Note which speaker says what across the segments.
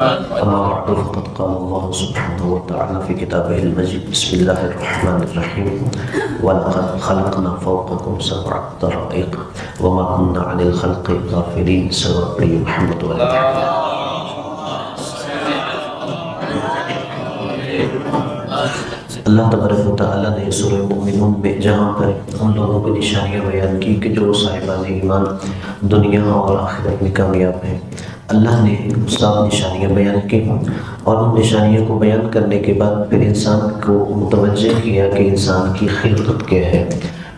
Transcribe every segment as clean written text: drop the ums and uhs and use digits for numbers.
Speaker 1: فقد قال الله سبحانه وتعالى في كتابه المجيد بسم الله الرحمن الرحيم ولقد خلقنا فوقكم سبع طرائق وما كنا عن الخلق غافلين صدق محمد اللہ تبارک و تعالیٰ نے سورہ مومنون میں جہاں پر ہم لوگوں کی نشانیاں بیان کی کہ جو صاحبان ایمان دنیا اور آخرت میں کامیاب ہیں، اللہ نے سات نشانیاں بیان کی اور ان نشانیوں کو بیان کرنے کے بعد پھر انسان کو متوجہ کیا کہ انسان کی خلقت کیا ہے،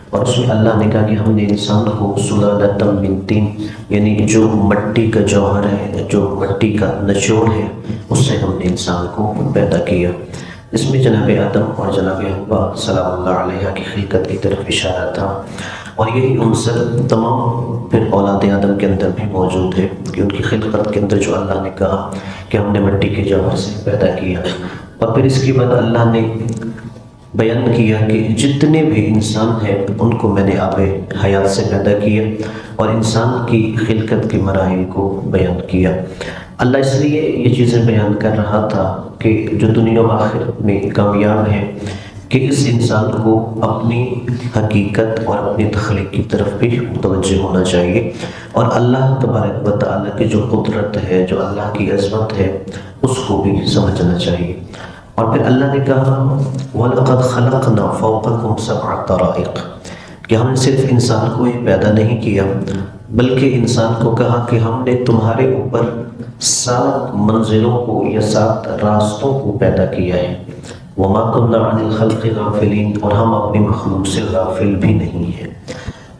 Speaker 1: اور اس میں اللہ نے کہا کہ ہم نے انسان کو سلالۃ من طین یعنی جو مٹی کا جوہر ہے، جو مٹی کا نچوڑ ہے، اس سے ہم نے انسان کو پیدا کیا۔ اس میں جناب آدم اور جناب حوا سلام اللہ علیہ کی خلقت کی طرف اشارہ تھا، اور یہی عنصر تمام پھر اولاد آدم کے اندر بھی موجود ہے کہ ان کی خلقت کے اندر جو اللہ نے کہا کہ ہم نے مٹی کے جوہر سے پیدا کیا، اور پھر اس کے بعد اللہ نے بیان کیا کہ جتنے بھی انسان ہیں ان کو میں نے آب حیات سے پیدا کیا اور انسان کی خلقت کے مراحل کو بیان کیا۔ اللہ اس لیے یہ چیزیں بیان کر رہا تھا کہ جو دنیا و آخرت میں کامیاب ہے کہ اس انسان کو اپنی حقیقت اور اپنی تخلیق کی طرف بھی متوجہ ہونا چاہیے، اور اللہ تبارک و تعالیٰ کی جو قدرت ہے، جو اللہ کی عظمت ہے، اس کو بھی سمجھنا چاہیے۔ اور پھر اللہ نے کہا وَلَقَدْ خَلَقْنَا فَوْقَكُمْ سَبْعَ طَرَائِقَ کہ ہم نے صرف انسان کو ہی پیدا نہیں کیا بلکہ انسان کو کہا کہ ہم نے تمہارے اوپر 7 منزلوں کو یا 7 راستوں کو پیدا کیا ہے۔ وَمَا كُنَّا عَنِ الْخَلْقِ غَافِلِينَ اور ہم اپنی مخلوق سے غافل بھی نہیں ہیں۔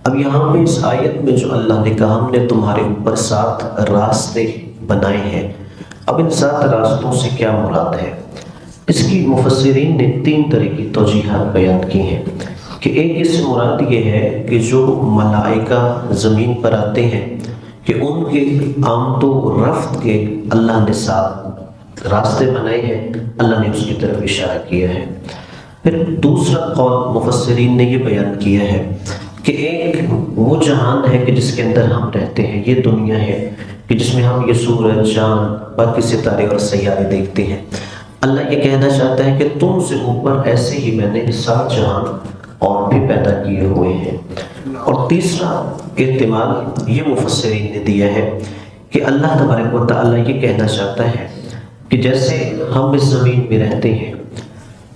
Speaker 1: اب یہاں پہ اس آیت میں جو اللہ نے کہا ہم نے تمہارے اوپر 7 راستے بنائے ہیں، اب ان 7 راستوں سے کیا مراد ہے؟ اس کی مفسرین نے 3 طرح کی توجیحات بیان کی ہیں کہ ایک اس سے مراد یہ ہے کہ جو ملائکہ زمین پر آتے ہیں کہ ان کے آمد و رفت کے اللہ نے 7 راستے بنائے ہیں، اللہ نے اس کی طرف اشارہ کیا ہے۔ پھر دوسرا قول مفسرین نے یہ بیان کیا ہے کہ ایک وہ جہان ہے کہ جس کے اندر ہم رہتے ہیں، یہ دنیا ہے کہ جس میں ہم یہ سورج، چاند، باقی ستارے اور سیارے دیکھتے ہیں۔ اللہ یہ کہنا چاہتا ہے کہ تم سے اوپر ایسے ہی میں نے 7 جہان اور بھی پیدا کیے ہوئے ہیں۔ اور تیسرا احتمال یہ مفسرین نے دیا ہے کہ اللہ تبارک و تعالیٰ یہ کہنا چاہتا ہے کہ جیسے ہم اس زمین میں رہتے ہیں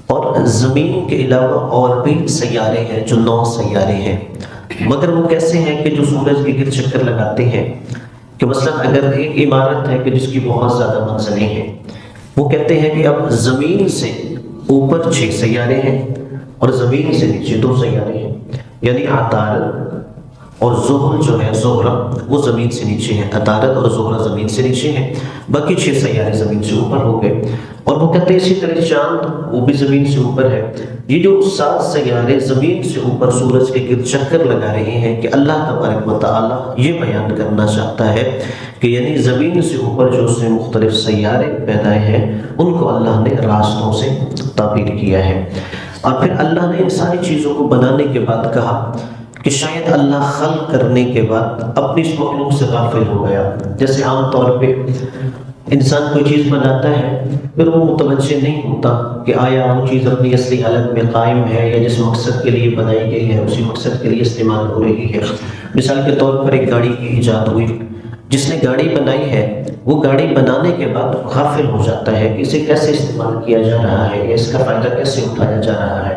Speaker 1: اور زمین کے علاوہ اور بھی سیارے ہیں جو 9 سیارے ہیں، مگر وہ کیسے ہیں کہ جو سورج کے گرد چکر لگاتے ہیں کہ مثلا اگر ایک عمارت ہے کہ جس کی بہت زیادہ منزلیں ہیں، وہ کہتے ہیں کہ اب زمین سے اوپر 6 سیارے ہیں اور زمین سے نیچے 2 سیارے ہیں، یعنی عطارد اور زحل جو ہے زہرہ وہ زمین سے نیچے ہیں، عطارد اور زہرہ زمین سے نیچے ہیں، باقی 6 سیارے زمین سے اوپر ہو گئے۔ اور وہ کہتے ہیں اسی طرح چاند وہ بھی زمین سے اوپر ہے۔ یہ جو 7 سیارے زمین سے اوپر سورج کے گرد چکر لگا رہے ہیں کہ اللہ تبارک و تعالیٰ یہ بیان کرنا چاہتا ہے کہ یعنی زمین سے اوپر جو اس نے مختلف سیارے پیدا ہیں ان کو اللہ نے راستوں سے تعبیر کیا ہے۔ اور پھر اللہ نے ان ساری چیزوں کو بنانے کے بعد کہا کہ شاید اللہ خلق کرنے کے بعد اپنی اس مخلوق سے غافل ہو گیا۔ جیسے عام طور پہ انسان کوئی چیز بناتا ہے پھر وہ متوجہ نہیں ہوتا کہ آیا وہ چیز اپنی اصلی حالت میں قائم ہے یا جس مقصد کے لیے بنائی گئی ہے اسی مقصد کے لیے استعمال ہو رہی ہے۔ مثال کے طور پر ایک گاڑی کی ایجاد ہوئی، جس نے گاڑی بنائی ہے وہ گاڑی بنانے کے بعد غافل ہو جاتا ہے کہ اسے کیسے استعمال کیا جا رہا ہے یا اس کا فائدہ کیسے اٹھایا جا رہا ہے،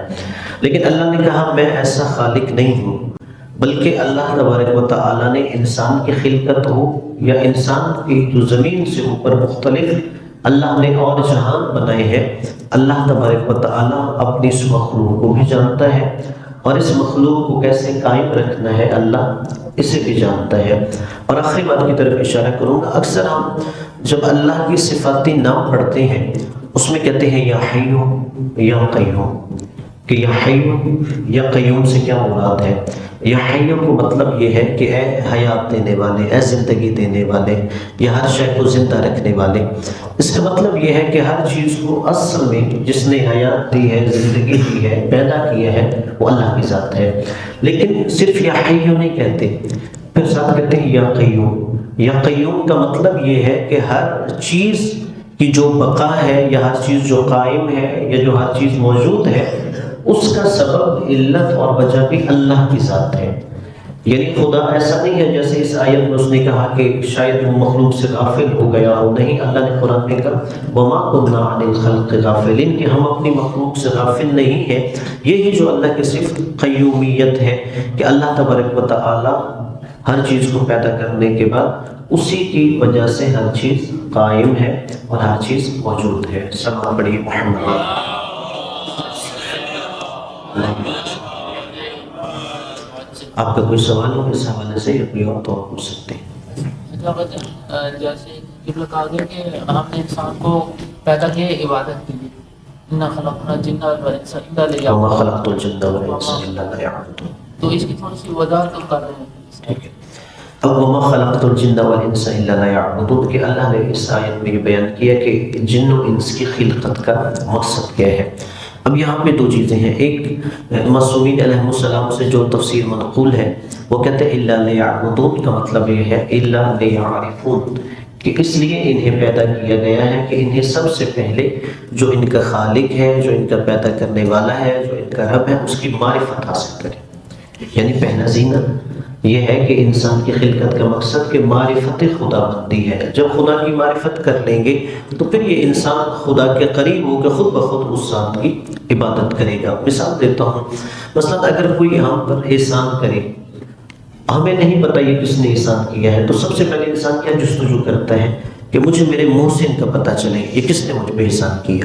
Speaker 1: لیکن اللہ نے کہا میں ایسا خالق نہیں ہوں، بلکہ اللہ تبارک و تعالیٰ نے انسان کی خلقت ہو یا انسان کی جو زمین سے اوپر مختلف اللہ نے اور جہان بنائے ہیں، اللہ تبارک و تعالیٰ اپنی اس مخلوق کو بھی جانتا ہے اور اس مخلوق کو کیسے قائم رکھنا ہے اللہ اسے بھی جانتا ہے۔ اور آخری بات کی طرف اشارہ کروں گا، اکثر ہم جب اللہ کی صفاتی نام پڑھتے ہیں اس میں کہتے ہیں یا حیو یا قیوم، کہ یا حیو یا قیوم سے کیا مراد ہے؟ یا حیو کو مطلب یہ ہے کہ اے حیات دینے والے، اے زندگی دینے والے، یا ہر شے کو زندہ رکھنے والے۔ اس کا مطلب یہ ہے کہ ہر چیز کو اصل میں جس نے حیات دی ہے، زندگی دی ہے، پیدا کیا ہے، وہ اللہ کی ذات ہے۔ لیکن صرف یا حیو نہیں کہتے، پھر ساتھ کہتے ہیں یا قیوم۔ یا قیوم کا مطلب یہ ہے کہ ہر چیز کہ جو بقا ہے یا ہر چیز جو قائم ہے یا جو ہر چیز موجود ہے اس کا سبب علت اور وجہ بھی اللہ کی ذات ہے۔ یعنی خدا ایسا نہیں ہے جیسے اس آیت میں اس نے کہا کہ شاید وہ مخلوق سے غافل ہو گیا ہو، نہیں، اللہ نے قرآن میں کہا وَمَا كُنَّا عَنِ الْخَلْقِ غَافِلِينَ کہ ہم اپنی مخلوق سے غافل نہیں ہیں۔ یہی جو اللہ کی صفت قیومیت ہے کہ اللہ تبارک و تعالی ہر چیز کو پیدا کرنے کے بعد اسی کی وجہ سے ہر چیز قائم ہے اور ہر چیز موجود ہے۔ سلام پڑھیے محمد۔ آپ کا کوئی سوال ہو اس حوالے سے یا کوئی اور تو آپ پوچھ سکتے ہیں؟
Speaker 2: جیسے قبلہ کہا گیا کہ ہم نے انسان کو پیدا کیا عبادت کے لیے، اِنَّا خَلَقْنَا الْجِنَّ وَالْإِنسَ إِلَّا لِيَعْبُدُونَ
Speaker 1: وَمَا خَلَقْتُ الْجِنَّ وَالْإِنسَ إِلَّا لِيَعْبُدُونَ،
Speaker 2: تو اس کی تھوڑی سی وضاحت تو کر رہے ہیں۔
Speaker 1: ٹھیک ہے، اب وَمَا خَلَقْتُ الْجِنَّ وَالْإِنسَ إِلَّا لِيَعْبُدُونَ کہ اللہ نے اس آیت میں یہ بیان کیا کہ جن و انس کی خلقت کا مقصد کیا ہے۔ اب یہاں پہ دو چیزیں ہیں، ایک معصومین علیہ السلام سے جو تفسیر منقول ہے وہ کہتے ہیں الا لیعبدون کا مطلب یہ ہے الا لیعرفون کہ اس لیے انہیں پیدا کیا گیا ہے کہ انہیں سب سے پہلے جو ان کا خالق ہے، جو ان کا پیدا کرنے والا ہے، جو ان کا رب ہے، اس کی معرفت حاصل کریں۔ یعنی پہلا زینت یہ ہے کہ انسان کی خلقت کا مقصد کہ معرفت خدا بندی ہے۔ جب خدا کی معرفت کر لیں گے تو پھر یہ انسان خدا کے قریب ہو کے خود بخود اس ذات کی عبادت کرے گا۔ مثال دیتا ہوں، مثلا اگر کوئی ہم پر احسان کرے، ہمیں نہیں پتہ یہ کس نے احسان کیا ہے، تو سب سے پہلے انسان کیا جستجو کرتا ہے کہ مجھے میرے محسن کا پتہ چلے، یہ کس نے مجھ پہ احسان کیا۔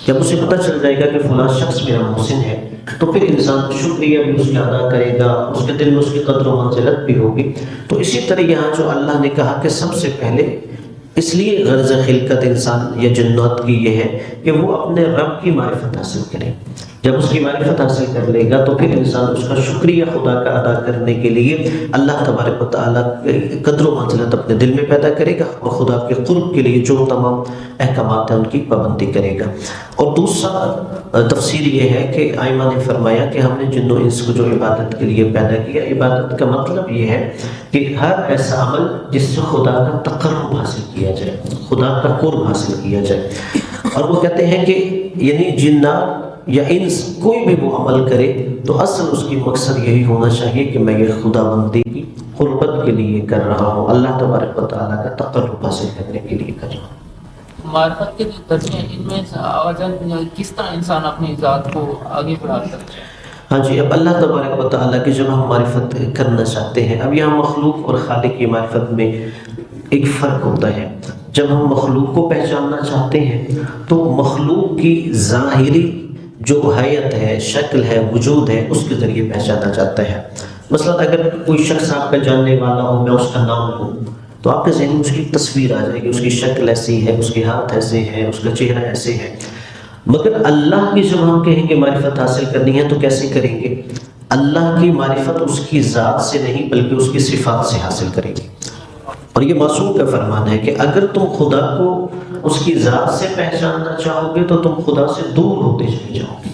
Speaker 1: جب اسے پتہ چل جائے گا کہ فلاں شخص میرا محسن ہے تو پھر انسان شکریہ بھی اس کا ادا کرے گا، اس کے دل میں اس کی قدر و منزلت بھی ہوگی۔ تو اسی طرح یہاں جو اللہ نے کہا کہ سب سے پہلے اس لیے غرض خلقت انسان یا جنات کی یہ ہے کہ وہ اپنے رب کی معرفت حاصل کرے۔ جب اس کی معرفت حاصل کر لے گا تو پھر انسان اس کا شکریہ خدا کا ادا کرنے کے لیے اللہ تبارک و تعالیٰ کی قدر و منزلت اپنے دل میں پیدا کرے گا اور خدا کے قرب کے لیے جو تمام احکامات ہیں ان کی پابندی کرے گا۔ اور دوسرا تفسیر یہ ہے کہ ائمہ نے فرمایا کہ ہم نے جن و انس کو جو عبادت کے لیے پیدا کیا، عبادت کا مطلب یہ ہے کہ ہر ایسا عمل جس سے خدا کا تقرب حاصل کیا جائے، خدا کا قرب حاصل کیا جائے۔ اور وہ کہتے ہیں کہ یعنی جنات یا انس کوئی بھی وہ عمل کرے تو اصل اس کی مقصد یہی ہونا چاہیے کہ میں یہ خدا بندی کی قربت کے لیے کر رہا ہوں، اللہ تبارک و تعالیٰ کا تقرب حاصل کرنے کے لیے کر رہا ہوں۔
Speaker 2: معرفت کے درجے ان میں کس طرح انسان اپنی ذات کو آگے بڑھا سکتا ہے؟
Speaker 1: ہاں جی، اب اللہ تبارک و تعالیٰ کی جب ہم معرفت کرنا چاہتے ہیں، اب یہاں مخلوق اور خالق کی معرفت میں ایک فرق ہوتا ہے۔ جب ہم مخلوق کو پہچاننا چاہتے ہیں تو مخلوق کی ظاہری جو حیت ہے، شکل ہے، وجود ہے، اس کے ذریعے پہچانا جاتا ہے۔ مثلا اگر کوئی شخص آپ کا جاننے والا ہو، میں اس کا نام ہوں تو آپ کے ذہن میں اس کی تصویر آ جائے گی، اس کی شکل ایسی ہے، اس کے ہاتھ ایسے ہیں، اس کا چہرہ ایسے ہے۔ مگر اللہ کی جب ہم کہیں گے معرفت حاصل کرنی ہے تو کیسے کریں گے؟ اللہ کی معرفت اس کی ذات سے نہیں بلکہ اس کی صفات سے حاصل کریں گے۔ اور یہ معصوم کا فرمان ہے کہ اگر تم خدا کو اس کی ذات سے پہچاننا چاہو گے تو تم خدا سے دور ہوتے چلے جاؤ گے۔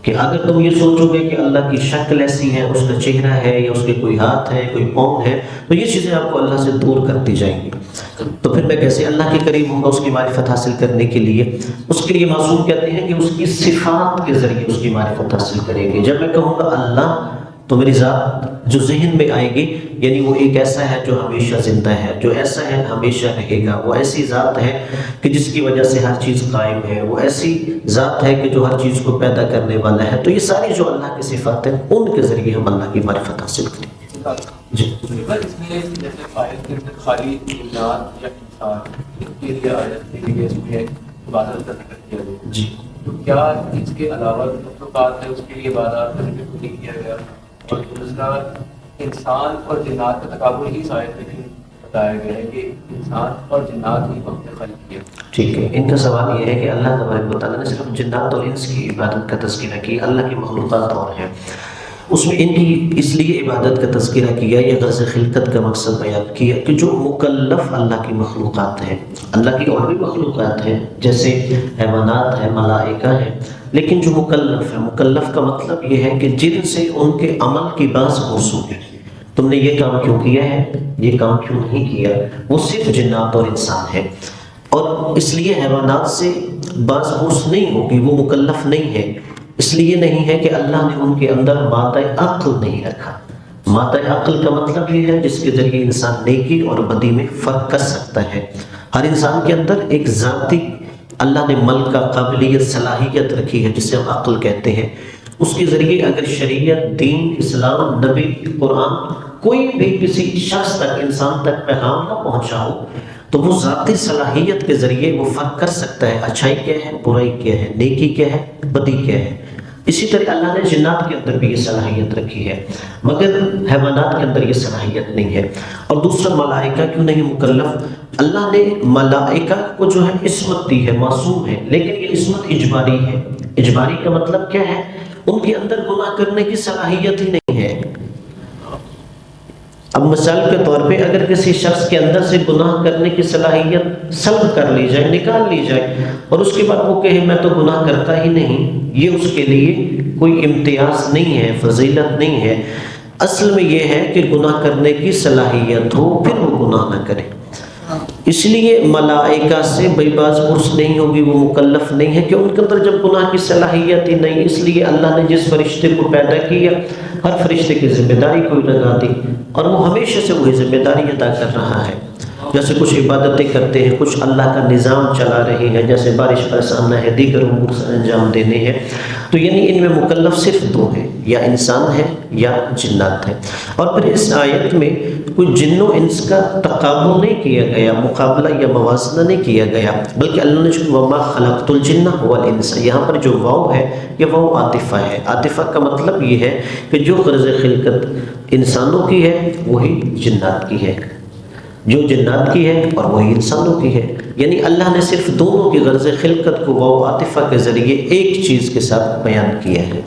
Speaker 1: کہ اگر تم یہ سوچو گے کہ اللہ کی شکل ایسی ہے، اس کا چہرہ ہے یا اس کے کوئی ہاتھ ہے، کوئی پاؤں ہے، تو یہ چیزیں آپ کو اللہ سے دور کرتی جائیں گی۔ تو پھر میں کیسے اللہ کے قریب ہوں گا اس کی معرفت حاصل کرنے کے لیے؟ اس کے لیے معصوم کہتے ہیں کہ اس کی صفات کے ذریعے اس کی معرفت حاصل کریں گے۔ جب میں کہوں گا اللہ تو میری ذات جو ذہن میں آئے گی یعنی وہ ایک ایسا ہے جو ہمیشہ زندہ ہے، جو ایسا ہے ہمیشہ رہے گا، وہ ایسی ذات ہے کہ جس کی وجہ سے ہر چیز قائم ہے، وہ ایسی ذات ہے کہ جو ہر چیز کو پیدا کرنے والا ہے۔ تو یہ ساری جو اللہ کی صفات ہیں ان کے ذریعے ہم اللہ کی معرفت حاصل کریں گے۔ جی
Speaker 2: اس میں جیسے فائل کے اندر خالی جنات یا انسان کے لیے آیت کے لیے اس میں عبادت کا ذکر کیا گیا،
Speaker 1: جی،
Speaker 2: تو کیا اس کے علاوہ مخلوقات ہے اس کے لیے عبادات کا ذکر نہیں کیا گیا؟ اور دوسرا انسان اور جنات کا تقابل ہی آیت میں بتایا گیا ہے کہ انسان اور جنات ہی وقت خلق کیا۔
Speaker 1: ٹھیک ہے، ان کا سوال یہ ہے کہ اللہ تبارک و تعالیٰ نے صرف جنات اور انس کی عبادت کا تذکرہ کیا، اللہ کی مخلوقات اور ہیں، اس میں ان کی اس لیے عبادت کا تذکرہ کیا یا غرض خلقت کا مقصد بیان کیا کہ جو مکلف اللہ کی مخلوقات ہیں، اللہ کی اور بھی مخلوقات ہیں جیسے حیوانات ہیں، ملائکہ ہیں، لیکن جو مکلف ہے، مکلف کا مطلب یہ ہے کہ جن سے ان کے عمل کی باز موصول ہے۔ تم نے یہ کام کیوں کیا ہے، یہ کام کیوں نہیں کیا، وہ صرف جنات اور انسان ہے۔ اور اس لیے حیوانات سے باز پرس نہیں ہوگی، وہ مکلف نہیں ہے۔ اس لیے نہیں ہے کہ اللہ نے ان کے اندر مادہ عقل نہیں رکھا۔ مادہ عقل کا مطلب یہ ہے جس کے ذریعے انسان نیکی اور بدی میں فرق کر سکتا ہے۔ ہر انسان کے اندر ایک ذاتی اللہ نے ملکہ، قابلیت، صلاحیت رکھی ہے جسے ہم عقل کہتے ہیں۔ اس کے ذریعے اگر شریعت، دین، اسلام، نبی، قرآن کوئی بھی کسی شخص تک، انسان تک پیغام نہ پہنچا ہو تو وہ ذاتی صلاحیت کے ذریعے وہ فرق کر سکتا ہے اچھائی کیا ہے، برائی کیا ہے، نیکی کیا ہے، بدی کیا ہے۔ اسی طرح اللہ نے جنات کے اندر بھی یہ صلاحیت رکھی ہے، مگر حیوانات کے اندر یہ صلاحیت نہیں ہے۔ اور دوسرا، ملائکہ کیوں نہیں مکلف؟ اللہ نے ملائکہ کو جو ہے عصمت دی ہے، معصوم ہے، لیکن یہ عصمت اجباری ہے۔ اجباری کا مطلب کیا ہے؟ ان کے اندر گناہ کرنے کی صلاحیت ہی نہیں ہے۔ اب مثال کے طور پہ اگر کسی شخص کے اندر سے گناہ کرنے کی صلاحیت سلب کر لی جائے، نکال لی جائے، اور اس کے بعد وہ کہے میں تو گناہ کرتا ہی نہیں، یہ اس کے لیے کوئی امتیاز نہیں ہے، فضیلت نہیں ہے۔ اصل میں یہ ہے کہ گناہ کرنے کی صلاحیت ہو پھر وہ گناہ نہ کرے۔ اس لیے ملائکہ سے بے باز پرس نہیں ہوگی، وہ مکلف نہیں ہے کہ ان کے اندر جب گناہ کی صلاحیت ہی نہیں۔ اس لیے اللہ نے جس فرشتے کو پیدا کیا، ہر فرشتے کی ذمہ داری کوئی لگا دی، اور وہ ہمیشہ سے وہی ذمہ داری ادا کر رہا ہے۔ جیسے کچھ عبادتیں کرتے ہیں، کچھ اللہ کا نظام چلا رہے ہیں، جیسے بارش کا سامنا ہے، دیگر امور سے انجام دینے ہیں، تو یعنی ان میں مکلف صرف دو ہیں، یا انسان ہے یا جنات ہے۔ اور پھر اس آیت میں کوئی جن و انس کا تقابل نہیں کیا گیا، مقابلہ یا موازنہ نہیں کیا گیا، بلکہ اللہ نے جو وما خلقت الجن والانس، یہاں پر جو واو ہے یہ واو عاطفہ ہے۔ عاطفہ کا مطلب یہ ہے کہ جو غرض خلقت انسانوں کی ہے وہی جنات کی ہے، جو جنات کی ہے اور وہی انسانوں کی ہے۔ یعنی اللہ نے صرف دونوں کی غرض خلقت کو واو عاطفہ کے ذریعے ایک چیز کے ساتھ بیان کیا ہے۔